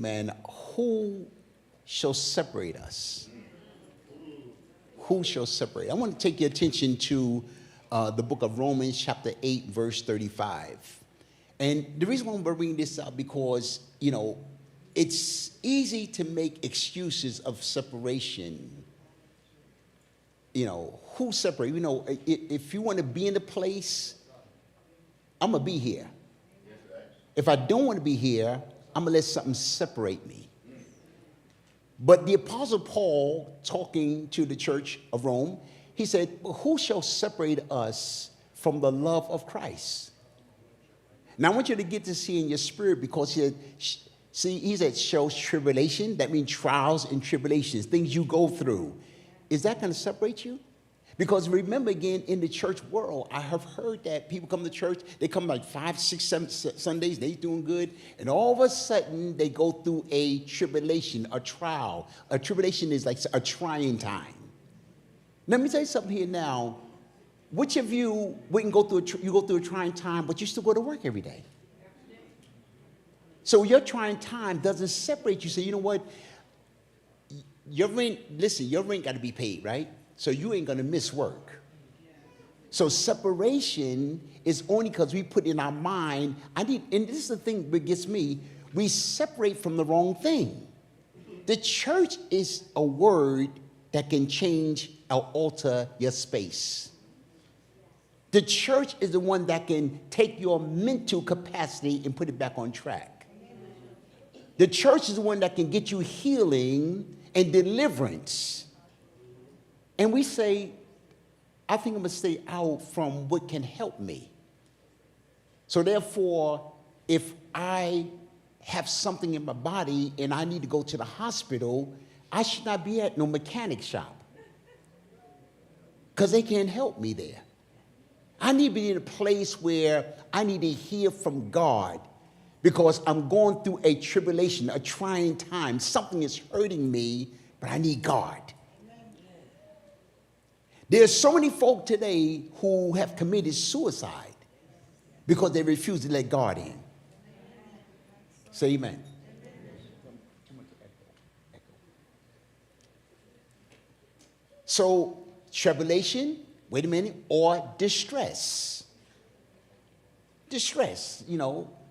amen, who shall separate us? Who shall separate? I want to take your attention to the book of Romans, chapter 8, verse 35. And the reason why I'm bringing this up, because, it's easy to make excuses of separation. Who separate? If you want to be in the place, I'm going to be here. If I don't want to be here, I'm going to let something separate me. But the Apostle Paul, talking to the church of Rome, he said, who shall separate us from the love of Christ? Now, I want you to get to see in your spirit, because he said, shows tribulation. That means trials and tribulations, things you go through. Is that going to separate you? Because remember, again, in the church world, I have heard that people come to church, they come like 5, 6, 7 Sundays, they doing good, and all of a sudden they go through a tribulation, a trial. A tribulation is like a trying time. Let me tell you something here now. Which of you wouldn't go through a trying time, but you still go to work every day? So your trying time doesn't separate you. So you know what? Your rent got to be paid, right? So you ain't going to miss work. So separation is only because we put in our mind, and this is the thing that gets me, we separate from the wrong thing. The church is a word that can change or alter your space. The church is the one that can take your mental capacity and put it back on track. The church is the one that can get you healing and deliverance. And we say, I think I'm going to stay out from what can help me. So therefore, if I have something in my body and I need to go to the hospital, I should not be at no mechanic shop, because they can't help me there. I need to be in a place where I need to hear from God, because I'm going through a tribulation, a trying time. Something is hurting me, but I need God. There's so many folk today who have committed suicide because they refuse to let God in. Say amen. So, tribulation, wait a minute, or distress. Distress,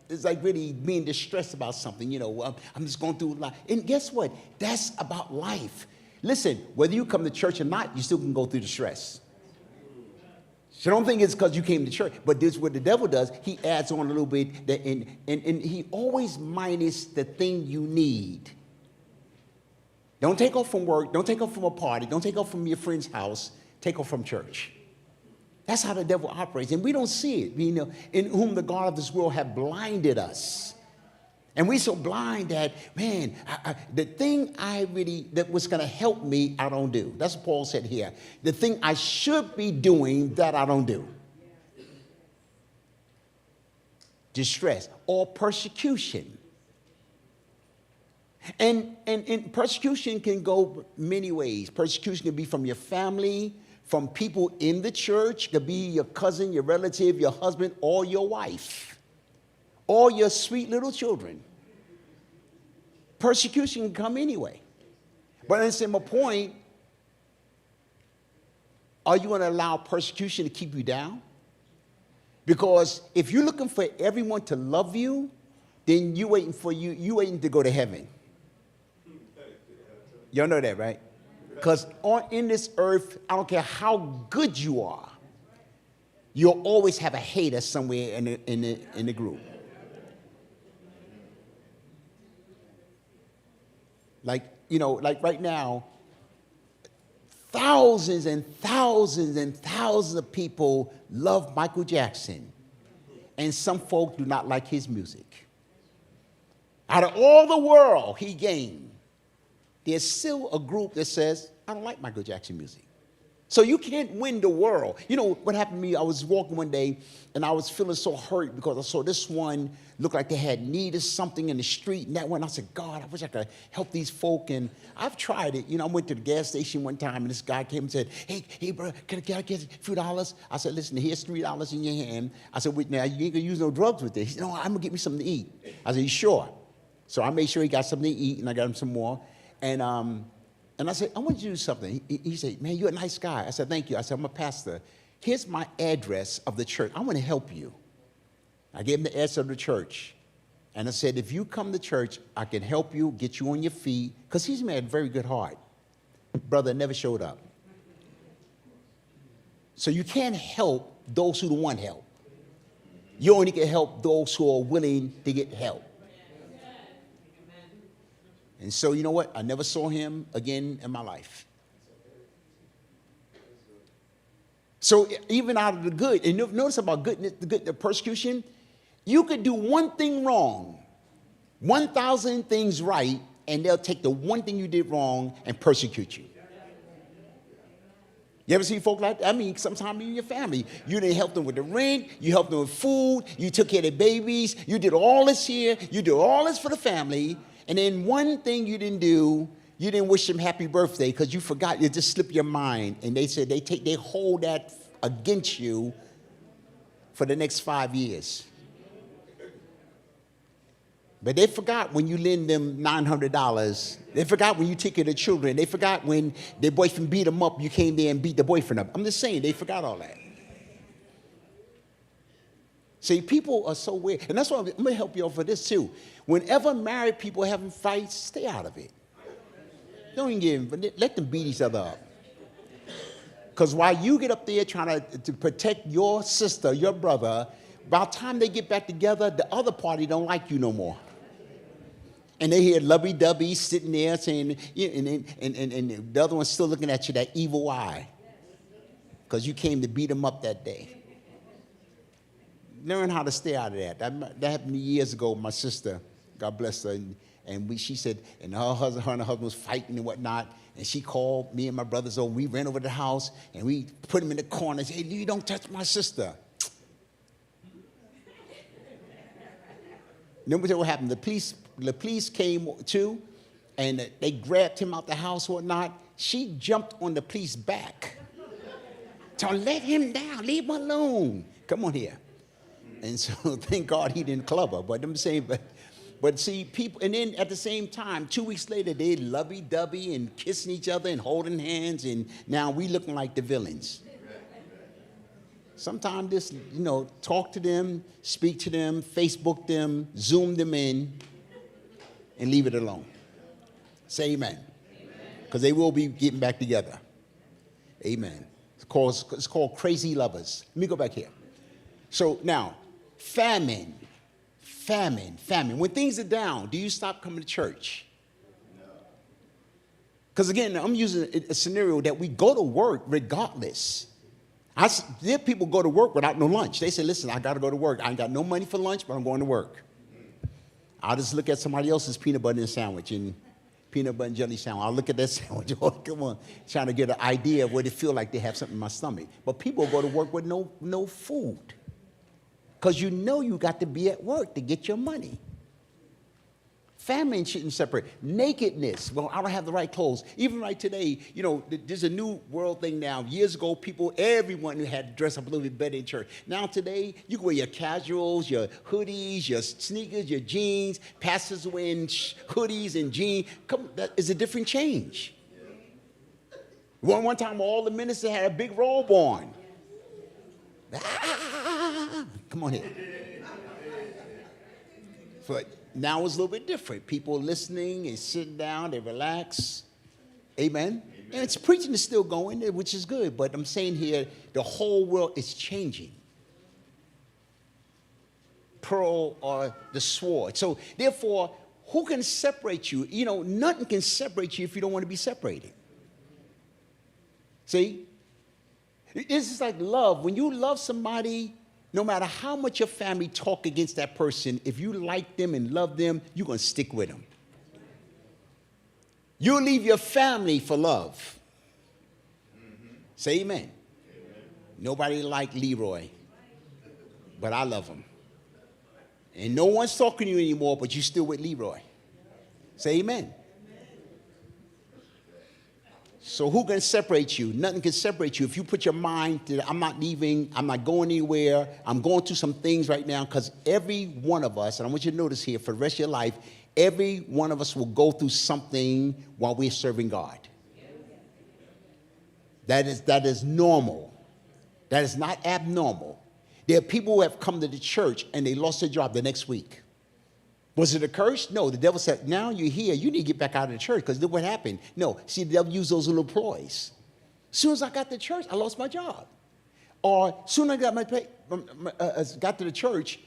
it's like really being distressed about something, I'm just going through life. And guess what? That's about life. Listen, whether you come to church or not, you still can go through the stress. So don't think it's because you came to church. But this is what the devil does. He adds on a little bit, and he always minus the thing you need. Don't take off from work. Don't take off from a party. Don't take off from your friend's house. Take off from church. That's how the devil operates. And we don't see it. In whom the God of this world have blinded us. And we're so blind that, man, the thing that was going to help me, I don't do. That's what Paul said here. The thing I should be doing, that I don't do. Distress or persecution. And persecution can go many ways. Persecution can be from your family, from people in the church. It could be your cousin, your relative, your husband, or your wife, or your sweet little children. Persecution can come anyway. But that's my point. Are you going to allow persecution to keep you down? Because if you're looking for everyone to love you, then you waiting to go to heaven. Y'all know that, right? Because in this earth, I don't care how good you are, you'll always have a hater somewhere in the group. Like right now, thousands and thousands and thousands of people love Michael Jackson, and some folk do not like his music. Out of all the world he gained, there's still a group that says, I don't like Michael Jackson music. So you can't win the world. You know what happened to me? I was walking one day, and I was feeling so hurt because I saw this one look like they had needed something in the street, and that one, I said, God, I wish I could help these folk. And I've tried it. I went to the gas station one time, and this guy came and said, hey, bro, can I get a few dollars? I said, listen, here's $3 in your hand. I said, wait, now, you ain't going to use no drugs with this. He said, no, I'm going to get me something to eat. I said, you sure? So I made sure he got something to eat, and I got him some more. And I said, I want you to do something. He said, man, you're a nice guy. I said, thank you. I said, I'm a pastor. Here's my address of the church. I want to help you. I gave him the address of the church. And I said, if you come to church, I can help you, get you on your feet. Because he's a very good heart. Brother never showed up. So you can't help those who don't want help. You only can help those who are willing to get help. And so, you know what? I never saw him again in my life. So even out of the good, and notice about goodness, the persecution, you could do one thing wrong, 1,000 things right, and they'll take the one thing you did wrong and persecute you. You ever see folk like that? I mean, sometimes in your family, you didn't help them with the rent, you helped them with food, you took care of their babies, you did all this here, you did all this for the family, and then one thing you didn't do, you didn't wish them happy birthday because you forgot, it just slipped your mind, and they said they hold that against you for the next 5 years. But they forgot when you lend them $900. They forgot when you take care of the children. They forgot when their boyfriend beat them up, you came there and beat the boyfriend up. I'm just saying, they forgot all that. See, people are so weird. And that's why I'm going to help you out for this too. Whenever married people are having fights, stay out of it. Don't even let them beat each other up. Because while you get up there trying to protect your sister, your brother, by the time they get back together, the other party don't like you no more. And they hear lovey-dovey sitting there saying, and the other one's still looking at you, that evil eye. Because you came to beat them up that day. Learn how to stay out of that. That happened years ago. My sister, God bless her, and she said, and her and her husband was fighting and whatnot. And she called me and my brothers over. We ran over to the house, and we put them in the corner and said, hey, you don't touch my sister. Remember what happened? The police came too, and they grabbed him out the house or whatnot. She jumped on the police back. So let him down, leave him alone. Come on here. And so thank God he didn't club her. But I'm saying, but see, people, and then at the same time, 2 weeks later, they lovey-dovey and kissing each other and holding hands, and now we looking like the villains. Sometimes just, talk to them, speak to them, Facebook them, Zoom them in, and leave it alone. Say amen. Because they will be getting back together. Amen. It's called crazy lovers. Let me go back here. So now, famine. When things are down, do you stop coming to church? Because again, I'm using a scenario that we go to work regardless. There people go to work without no lunch. They say, listen, I got to go to work. I ain't got no money for lunch, but I'm going to work. I'll just look at somebody else's peanut butter and sandwich and peanut butter and jelly sandwich. I'll look at that sandwich. Oh, come on, trying to get an idea of what it feel like they have something in my stomach. But people go to work with no food because you got to be at work to get your money. Famine shouldn't separate. Nakedness. Well, I don't have the right clothes. Even right today, there's a new world thing now. Years ago, everyone had to dress up a little bit better in church. Now today, you can wear your casuals, your hoodies, your sneakers, your jeans. Pastors wearing hoodies and jeans. That is a different change. One time, all the ministers had a big robe on. Come on here. But now it's a little bit different. People listening and sitting down, they relax. Amen. And it's preaching is still going, which is good. But I'm saying here, the whole world is changing. Pearl or the sword. So therefore, who can separate you? Nothing can separate you if you don't want to be separated. See? It's just like love. When you love somebody, no matter how much your family talk against that person, if you like them and love them, you're going to stick with them. You'll leave your family for love. Say amen. Nobody like Leroy, but I love him. And no one's talking to you anymore, but you're still with Leroy. Say amen. So who can separate you? Nothing can separate you. If you put your mind to, I'm not leaving, I'm not going anywhere, I'm going through some things right now, because every one of us, and I want you to notice here for the rest of your life, every one of us will go through something while we're serving God. That is normal. That is not abnormal. There are people who have come to the church and they lost their job the next week. Was it a curse? No. The devil said, now you're here. You need to get back out of the church because look what happened. No. See, the devil used those little ploys. As soon as I got to church, I lost my job. Or as soon as I got to the church,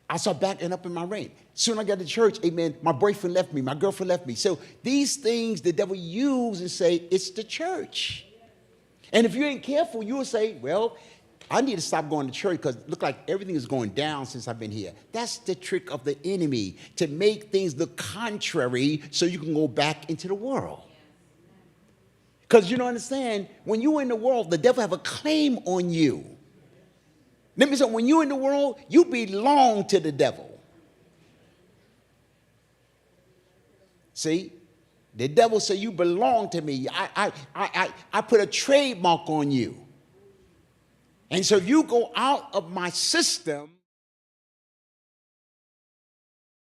I started backing up in my rent. As soon as I got to church, amen, my boyfriend left me. My girlfriend left me. So these things the devil uses and say, it's the church. And if you ain't careful, you will say, well, I need to stop going to church because it looks like everything is going down since I've been here. That's the trick of the enemy, to make things look contrary so you can go back into the world. Because you don't understand, when you're in the world, the devil have a claim on you. Let me say, when you're in the world, you belong to the devil. See? The devil say, you belong to me. I put a trademark on you. And so if you go out of my system,